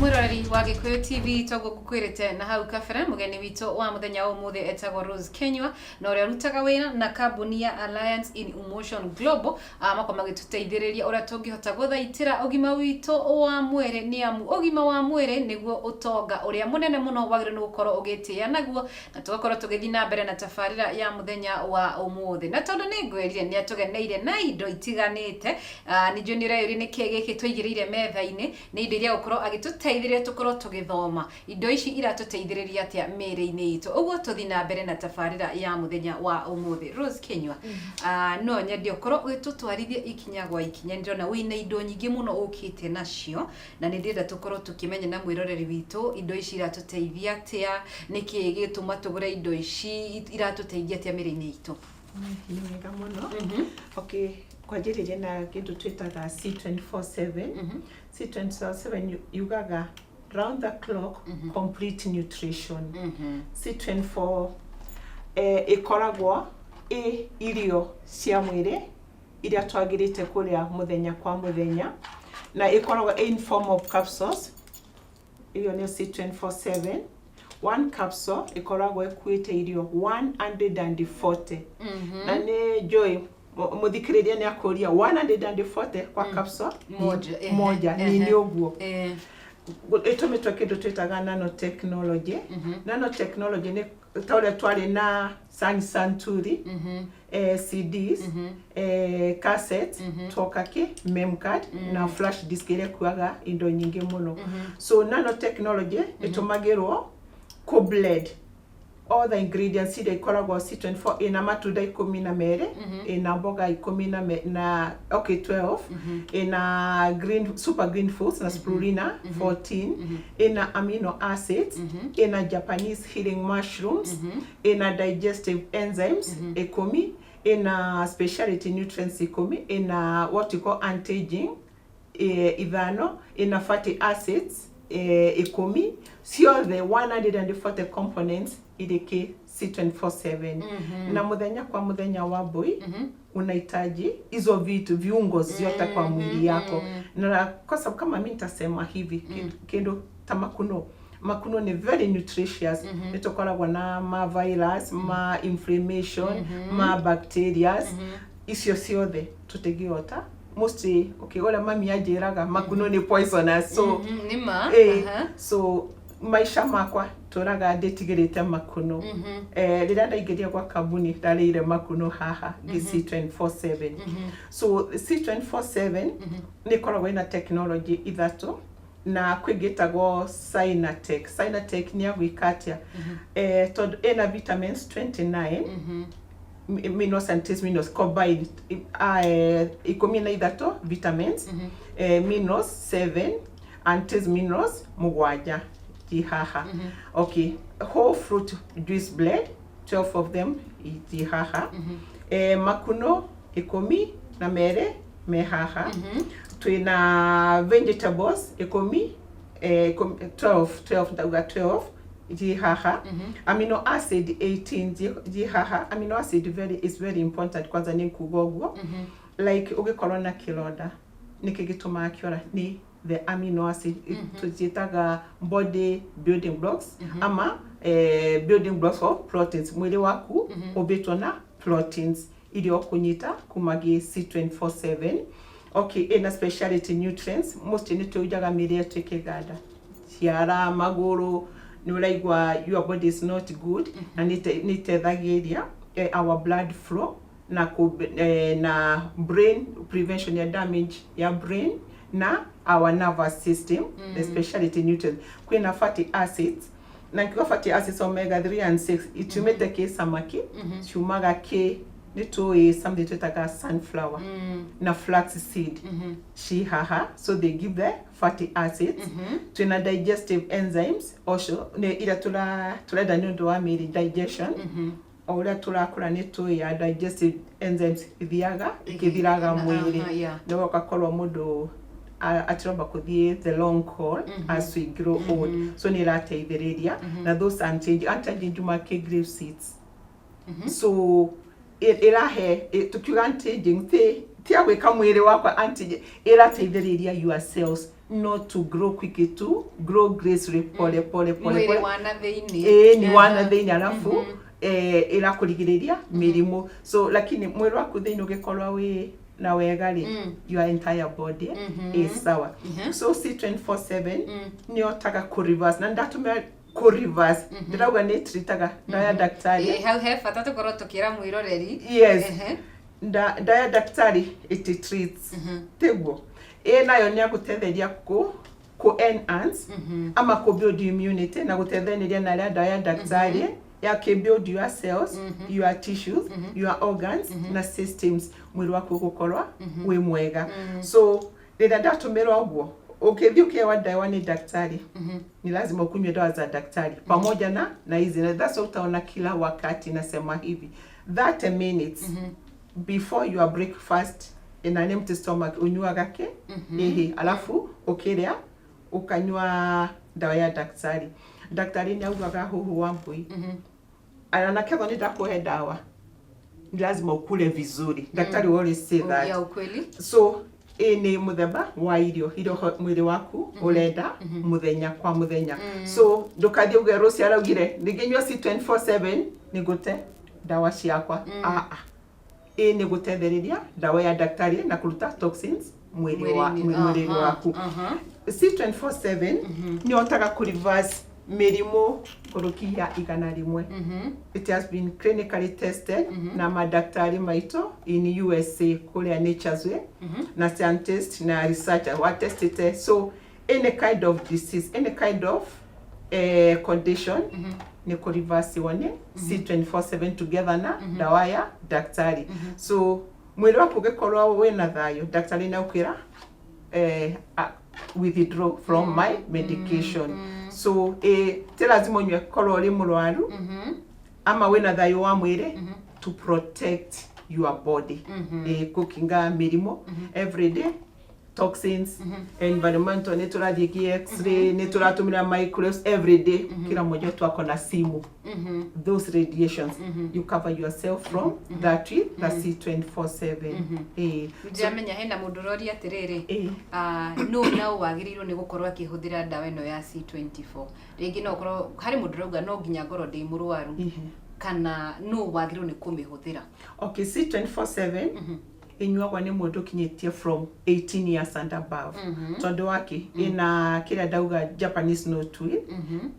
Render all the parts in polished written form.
mwiroreri wa Gikuyu TV togo kukwirite na hau kabere mugeni wito wa muthenya umuthi etagwo Rose Kenywa na uria rutaga wira na kambuni ya Alliance in Emotion Global amako magituteithiriria uria tungihota guthaitira ugima wito wa mwire ni amu ugima wa mwire niguo utonga uria munene muno wagire gukorwo ugitia naguo na tugakorwo tugithi na mbere na tafarira ya muthenya wa umuthi na tondu ni ngwirire ni atugeneire na indo itiganite ni jonire yuri ni kegeke twigirire metha-ini ni indo iria gukorwo agituteithiriria tukorwo tugithoma indo ici iratuteithiriria atia miri-ini itu uguo tuthi na mbere na tafarira ya muthenya wa umuthi. Rose Kenywa no nyende ukorwo ugitutwarithia ikinya gwa ikinya ndona wina indo nyingi muno ukite nacio na ni ndenda tukorwo tukimenya na mwiroreri witu indo ici iratuteithia atia niki gituma tugure indo ici iratuteithia atia miri-ini itu. Ni wega muno. Okay, kwa njirire na kindu twitaga C24/7. C24/7 yugaga round the clock complete nutrition. C24 ikoragwo irio cia mwiri iria twagirite kuria muthenya kwa muthenya na ikoragwo in form of capsules. Iyo ni C24/7. One capsule ikoragwo ekuite irio 140 na ni joy muthikiriria ni akuria 140 kwa capsule moja ni uguo itumitwe kindu twitaga nanotechnology. Nanotechnology ni tawle twari na Santuri CDs cassettes tokaki memcard na flash disk ile kuaga indo nyingi muno. So nanotechnology itumagirwo ku blend all the ingredients ida ikoragwo C24 ina matunda 12 ina mboga 12 ina green super green foods na spirulina 14 ina amino acids ina Japanese healing mushrooms ina digestive enzymes 10 ina specialty nutrients 10 ina what you call anti-aging ithano ina fatty acids 10 sio the 140 components ideke C24/7 na muthenya kwa muthenya wa boy unahitaji hizo vitu viungo zote kwa mwili yako na kwa sababu kama mimi nitasema hivi kendo makuno ni very nutritious itokoragwa na ma virus ma inflammation ma bacteria icio ciothe tutigiota mostly okay wala mami ajiraga makuno ni poisonous so nima so maisha makwa turaga ndetigirite makuno rira ndaingiria kwa kambuni ndarire makuno haha C24/7 so C24/7 ni koragwo ina technology ithatu na kwigitagwo Sinatech ni agwikatia tondu ina vitamins 29 minerals and trace minerals combined 13 vitamins minerals 7 and trace minerals mugwanja jihaha okay whole fruit juice blend 12 of them jihaha makuno 10 na mere mehaha twina vegetables 12 jihaha amino acid 18 jihaha amino acid is very important kwanza ni kugogo like ugikorwo na kironda nikigituma akiora ni the amino acid tujitaga body building blocks ama building blocks of proteins mwili waku ubitwa na proteins ili okunyita kumagi C24/7 okay ina specialty nutrients most ni tujaga miri yetu ikigada ciara maguru nuraigwa your body is not good and it thagiria our blood flow na brain prevention ya damage ya brain na our nervous system especially nutrients kuna fatty acids na kwa fatty acids omega 3 and 6 itumete ke samaki chumaga ke nito something to sunflower na flax seed shihaha so they give the fatty acids tuna digestive enzymes also ne ila tula ndo wa miri digestion ola turakura nito ya digestive enzymes ikithiraga mwiri ndio kakolwa mundu atiroba kuthie the long haul as we grow old so ni rateithiriria na those anti-aging juma ke grape seeds so irahe tukiuga anti-aging tia gwika mwiri wakwa antigen irateithĩrĩria your cells not to grow quickly, to grow gracefully pole mwiri wana thĩinĩ ni wana thĩinĩ alafu irakũrigĩrĩria mĩrimũ. So lakini mwiri waku thĩinĩ ũgĩkorwo wĩ na wega ri your entire body is sawa. So C24/7 ni otaga ku reverse na ndatumira ku reverse ndirauga ni tritaga ndaya daktari hau he bata tukorwo tukira mwiroreri. Yes. Ndaya daktari it treats teguo nayo ni agutetheria ku enhance ama ku build immunity na gutetheria na ndaya daktari ya build your cells, your tissues, your organs na systems mwiri waku gukorwa wi mwega. So rĩrĩa ndatumĩra ũguo ukithio kwa dawa ni daktari ni lazima ukunywe dawa za daktari pamoja na hizi, na that's utaona kila wakati nasema hivi 30 minutes before your breakfast in an empty stomach unywaga ke alafu ukiria ukanywa dawa ya daktari. Daktari ni augaga huhu wa mbui anaketho ni ndakuhe dawa ni lazima ukule vizuri. Daktari always say that. Ya ukweli. So ni muthemba wa irio mwiri waku urenda muthenya kwa muthenya. So ndukathie uge ruci araugire ninginywa C24/7 nigute dawa ciakwa ni gutethereria dawa ya daktari na kuruta toxins mwiri waku. C24/7 ni otaga ku reverse mirimu kurukia igana rimwe. It has been clinically tested na madaktari maito in USA kulia Nature's Way na scientists na researchers wa tested. So any kind of disease, any kind of condition ni ku reverse one C24/7 together na dawa ya daktari. So mwili wako ugekorwa wena thayo daktari na ukira withdraw from my medication. So te lazima unywe korwo uri murwaru ama wena thayo wa mwiri to protect your body kukinga mirimo everyday toxins environmental neturathie x-ray neturatumira microwaves everyday kila mmoja wetu akona simu those radiations you cover yourself from that C24/7 Jamenya hena mudurori atiriri no na wagirirwo ni gukorwa akihuthira dawa ino ya C24 ringi no korwo hari mudurauga no nginya ngoro ndi murwaru kana no wagirirwo ni kumihuthira. Okay, C24/7 inyuagwa ni mundu kinyetie from 18 years and above. Tondu wake ina kila dauga Japanese note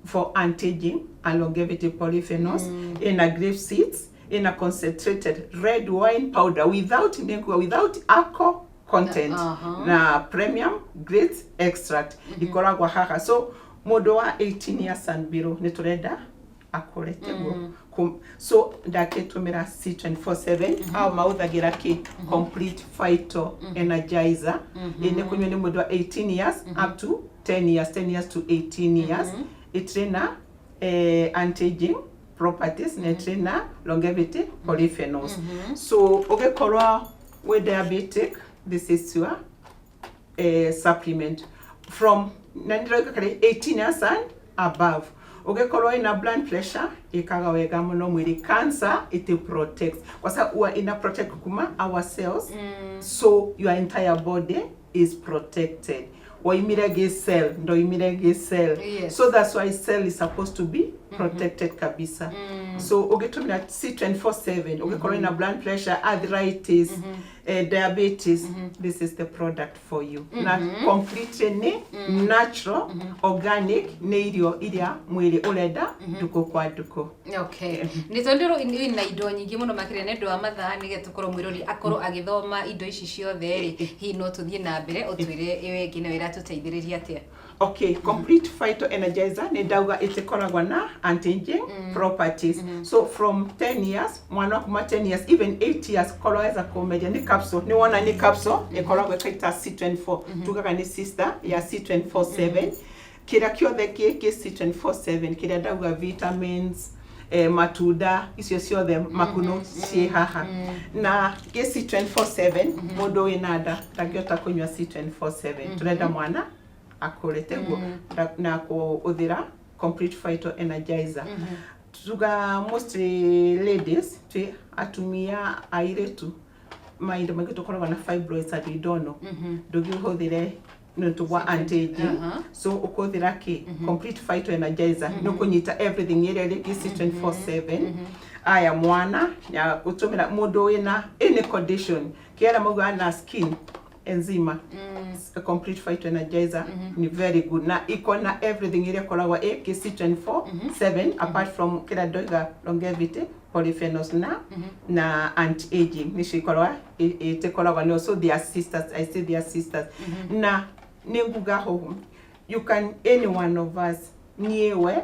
for anti-aging and longevity polyphenols ina grape seeds in a concentrated red wine powder without alcohol content na premium great extract ikoragwa haha. So mundu wa 18 years and below ni turenda akorete so ndaketumira C24/7 au mauthagira ki complete phyto energizer ine kunywa ni mundu wa 18 years up to 10 years to 18 years itrina anti-aging properties netrina longevity polyphenols. So ugekorwa we diabetic, this is your supplement from 18 years and above. Ugekorwa ina blood pressure ikaga wega muno mwiri. Cancer it protects kwa sababu ina protect kuma our cells so your entire body is protected. Waimirege cell ndo imirege cell. Yes. So that's why cell is supposed to be protected kabisa. So ugetumira C24/7 ugekorwa ina blood pressure, arthritis, diabetes, this is the product for you. Na completely natural, organic, ne irio iria mwiri urenda duko kwa duko. Okay. Nitondero ina indo nyingi muno makire ne ndo amathaa nige tukorwo mwirori akorwo agithoma indo ici ciothe ri hi no tuthie na mbere utwire iwe ngine wira tuteithiriria atia. Okay, complete phyto energizer ni dauga itekoragwa na anti-aging properties. So from 10 years, mwana kuma 10 years, even 8 years, koloweza kumedia ni capsule. Ni wana ni capsule, ni koloweza kaita C24. Tukaga ni sister ya C24/7. Kira kiothe kiki C24/7. Kira dauga vitamins, matuda, isio siothe makuno si haha. Na C24/7, modo inada, tagiota kunywa C24/7. Turenda mwana akorete na kuuthira complete phyto energizer. Tuga mostly ladies atumia airetu mind maingĩ tũkoragwo na fibroids that we don't know ndũngĩhũthĩre nĩũndũ wa anti-aging so ũkũhũthĩra complete phytoenergizer nĩũkũnyita everything ĩrĩa ĩrĩ 24/7 aya mwana ya gũtũmĩra mũndũ wĩna any condition kĩara mauga na skin enzima a complete phytoenergizer ni very good na iko na everything ĩrĩa koragwo KC 24/7 apart from kĩra ndoiga longevity polyphenols na anti-aging nicio ikoragwo itikoragwo no so they are sisters I say they are sisters na ninguga ho you can any one of us niewe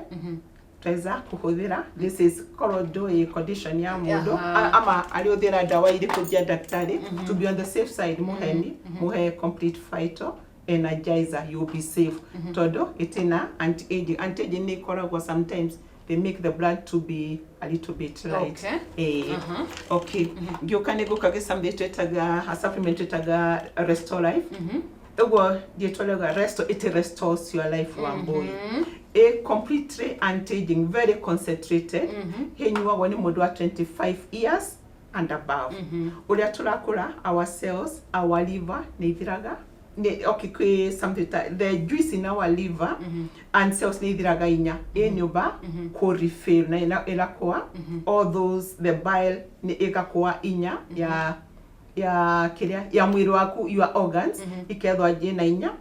tweza kuhũthĩra this is called condition ya mũndũ ama alĩhũthĩra dawa irĩkũ cia daktari to be on the safe side muhe complete phytoenergizer you'll be safe todo itina anti-aging ni koragwo sometimes they make the blood to be a little bit light okay ngĩũka nĩgũkage something twetaga a supplement twetaga Restore Life ego dietologa it restores your life one boy a completely anti-aging very concentrated henywa wani mũndũ wa 25 years and above uria turakura our cells our liver nĩithiraga okay something the juice in our liver and cells nĩithiraga inya nyumba ko refill na ilakoa all those the bile ni igakoa inya ya kiria ya mwili waku your organs ikethwa jena inya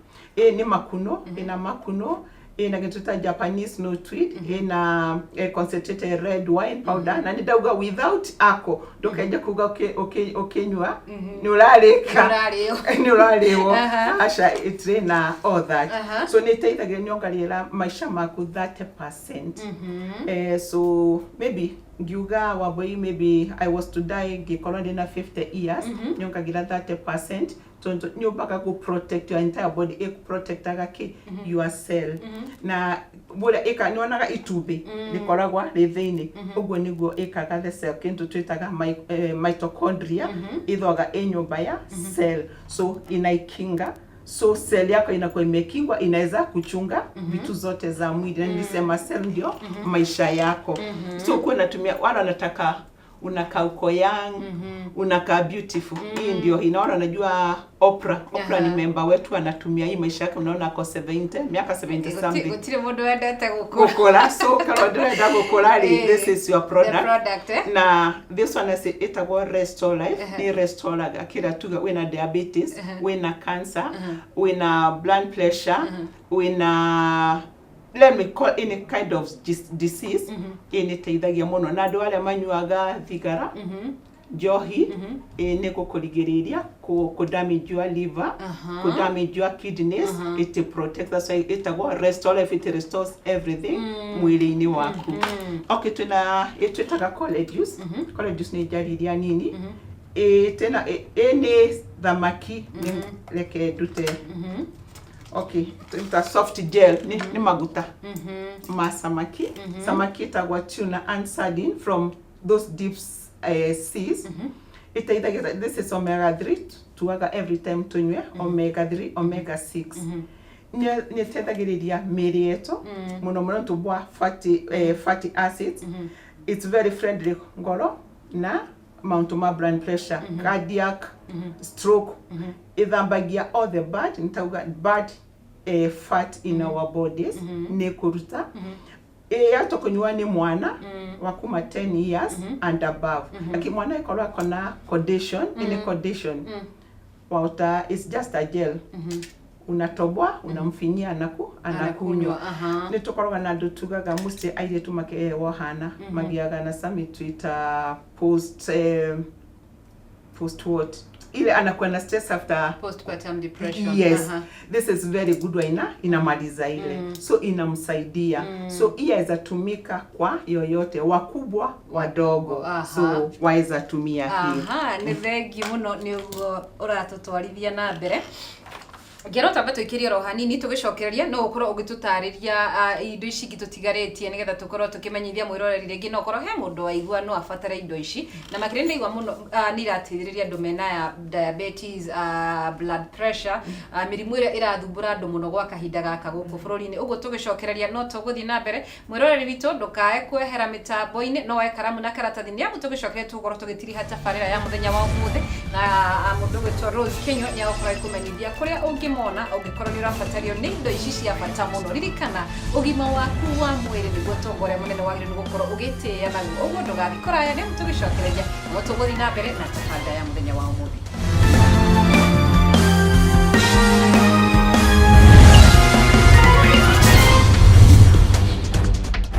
ni makuno ina makuno ina gituta Japanese no tweed ina concentrated red wine powder na ndauga without ako ndokeja kuga okenywa ni urarĩo asha itrena all that so nĩteithagia nyongarĩra maisha maku 30% so maybe ngiuga waboi maybe I was to die gikorwo ndina 50 years nyongagira 30% tonto nyumbaga go protect your entire body protectaga your cell na bora eka nyonaga itumbi likoragwa rithiini uguo niguo ekaga the cell kintu twitaga mitochondria ithoga nyumba ya cell so inaikinga so cell yako inakuwa imekingwa inaweza kuchunga vitu zote za mwili na nilisema cell ndio maisha yako so uko natumia wala nataka unakaa uko young unakaa beautiful hii ndio inaona najua Oprah ni member wetu anatumia hii maisha yake unaona ako 70 miaka 70 something utire mundu wendete gukora so kama ndenda gukora this is your product na this one is itagwo Restore Life ni restoraga kila tuga wina diabetes wina cancer wina blood pressure wina let me call any kind of disease initeithagia muno na andu aria manyuaga thigara njohi ni gukurigiriria ku damage your liver ku damage your kidneys it protects us itagwo Restore Life it restores everything mwili-ini waku okay twitaga college juice ni jariria nini tena any thamaki leke dute okay it's soft gel ni maguta masamaki samaki tagwa tuna and sardine from those deep seas itaithagia this is omega 3 tuaga every time tunywe omega 3 omega 6 ni tethagiriria miri yetu muno tubwa fatty acids it's very friendly ngoro na amount of blood pressure cardiac stroke ithambagia all the bad fat in our bodies ni kuruta yatokunywa ni mwana wa kuma 10 years and above lakini mwana ikorwa kona condition in condition water is just a gel unatobwa unamfinyia anakunywa ni tukorwa na ndutugaga muste aire tumake wohana magiaga na sami twitter post what ile anakuwa na stress after postpartum depression yes this is very good one inamaliza ile so inamsaidia so iweza tumika kwa yoyote wakubwa wadogo so waweza tumia hii ni thengi muno ni uratutwarithia na mbere ngero tamba twikirie ro hanini tugicokereria no ukorwo ugitutariria indo ici gitutigaretie nigetha tukorwo tukimenyithia mwiroreri ringi no ukorwo he mundu waigua no abatara indo ici na makire ndaigua muno ni irateithiriria andu mena ya diabetes, blood pressure, mirimu ira irathumbura andu muno gwa kahinda gaka guku bururi-ini. Uguo tugicokereria no tuguthii na mbere mwiroreri witu ndukae kwehera mitambo-ini no wae karamu na karatathi ni amu tugicokereria tukorwo tugitiriha tabarira ya muthenya wa umuthi na mundu gwitwo Rose Kenywa ni agukora ikumenyithia kuria ungimona ungikorwo ni urabatario ni indo ici cia bata muno. Ririkana ugima waku wa mwiri niguo tongoria munene wagire gukorwo ugitia naguo. Uguo ndugagikora ya ni tugicokereria no tuguthii na mbere na tabanda ya muthenya wa umuthi.